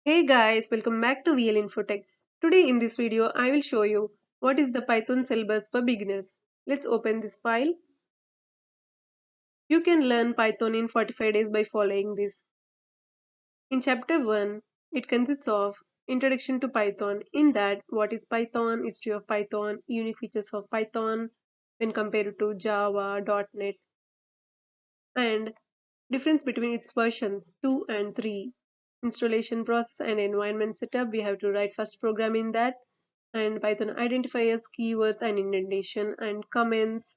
Hey guys, welcome back to VL InfoTech. Today in this video, I will show you what is the Python syllabus for beginners. Let's open this file. You can learn Python in 45 days by following this. In chapter 1, it consists of Introduction to Python. In that, what is Python, history of Python, unique features of Python when compared to Java, .NET, and difference between its versions 2 and 3. Installation process and environment setup. We have to write first program in that, and Python identifiers, keywords and indentation and comments.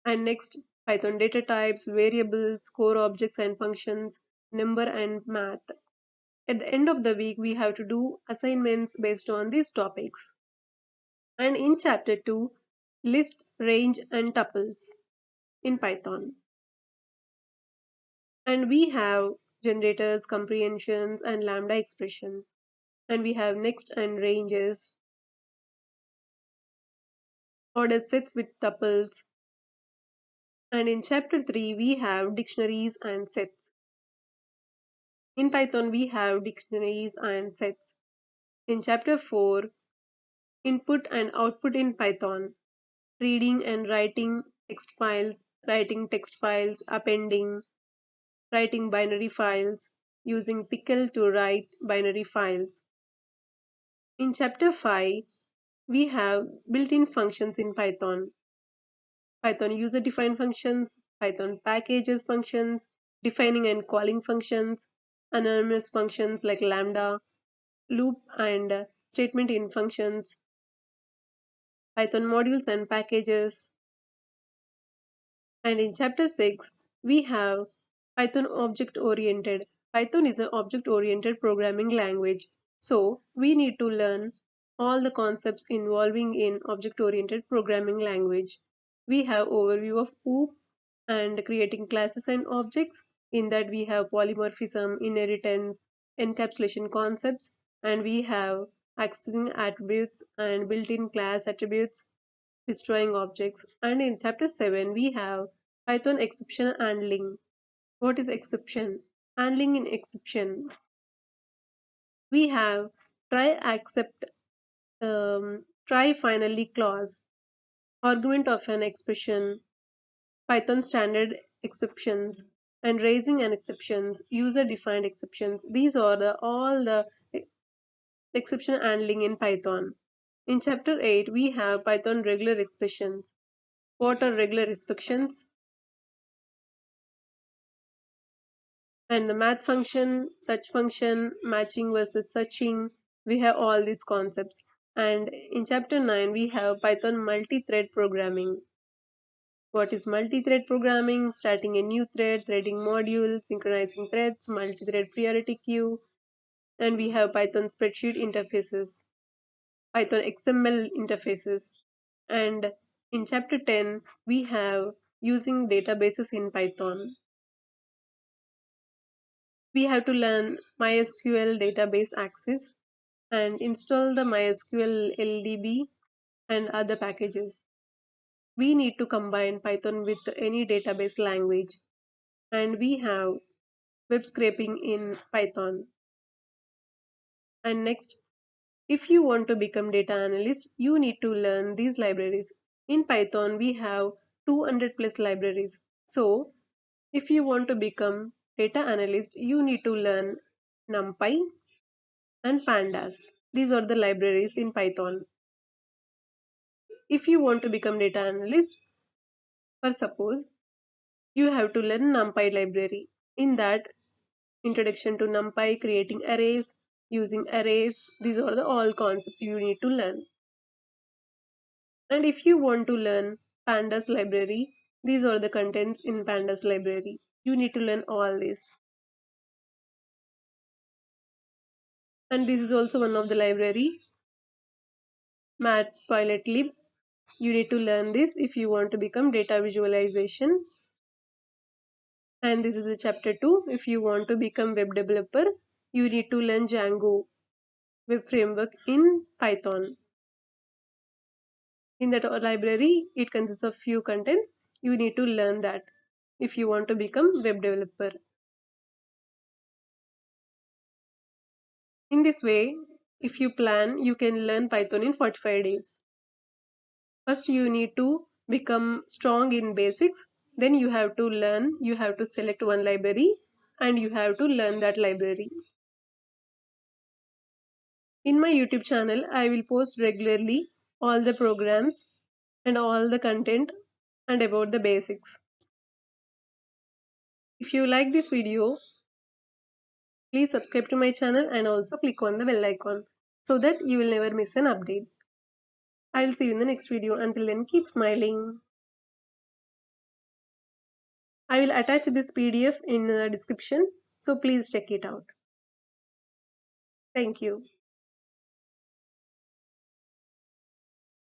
And next, Python data types, variables, core objects and functions, number and math. At the end of the week, we have to do assignments based on these topics. And in chapter 2, list, range and tuples in Python. And we have generators, comprehensions and lambda expressions. And we have next and ranges, ordered sets with tuples. And in chapter 3, we have dictionaries and sets. In Python, we have dictionaries and sets. In chapter 4, input and output in Python, reading and writing text files, appending, writing binary files, using pickle to write binary files. In chapter 5, we have built-in functions in Python. Python user-defined functions, Python packages functions, defining and calling functions, anonymous functions like lambda, loop and statement in functions, Python modules and packages. And in chapter 6, we have Python object-oriented. Python is an object-oriented programming language. So we need to learn all the concepts involving in object-oriented programming language. We have overview of OOP and creating classes and objects. In that we have polymorphism, inheritance, encapsulation concepts, and we have accessing attributes and built-in class attributes, destroying objects. And in chapter 7, we have Python exception handling. What is exception? Handling in exception. We have try accept try finally clause, argument of an expression, Python standard exceptions, and raising an exceptions, user defined exceptions. These are all the exception handling in Python. In chapter 8, we have Python regular expressions. What are regular expressions? And the math function, search function, matching versus searching. We have all these concepts. And in chapter 9, we have Python multi-thread programming. What is multi-thread programming? Starting a new thread, threading module, synchronizing threads, multi-thread priority queue. And we have Python spreadsheet interfaces, Python XML interfaces. And in chapter 10, we have using databases in Python. We have to learn MySQL database access and install the MySQL LDB and other packages. We need to combine Python with any database language, and we have web scraping in Python. And next, if you want to become data analyst, you need to learn these libraries. In Python, we have 200 plus libraries. So if you want to become data analyst, you need to learn NumPy and Pandas. These are the libraries in Python. If you want to become data analyst, for suppose, you have to learn NumPy library. In that, introduction to NumPy, creating arrays, using arrays, these are the all concepts you need to learn. And if you want to learn Pandas library, these are the contents in Pandas library. You need to learn all this. And this is also one of the library, Matplotlib. You need to learn this if you want to become data visualization. And this is the chapter 2. If you want to become web developer, you need to learn Django web framework in Python. In that library, it consists of few contents. You need to learn that if you want to become web developer. In this way, if you plan, you can learn Python in 45 days. First, you need to become strong in basics. Then you have to learn, you have to select one library and you have to learn that library. In my YouTube channel, I will post regularly all the programs and all the content and about the basics. If you like this video, please subscribe to my channel and also click on the bell icon so that you will never miss an update. I will see you in the next video. Until then, keep smiling. I will attach this PDF in the description, so please check it out. Thank you.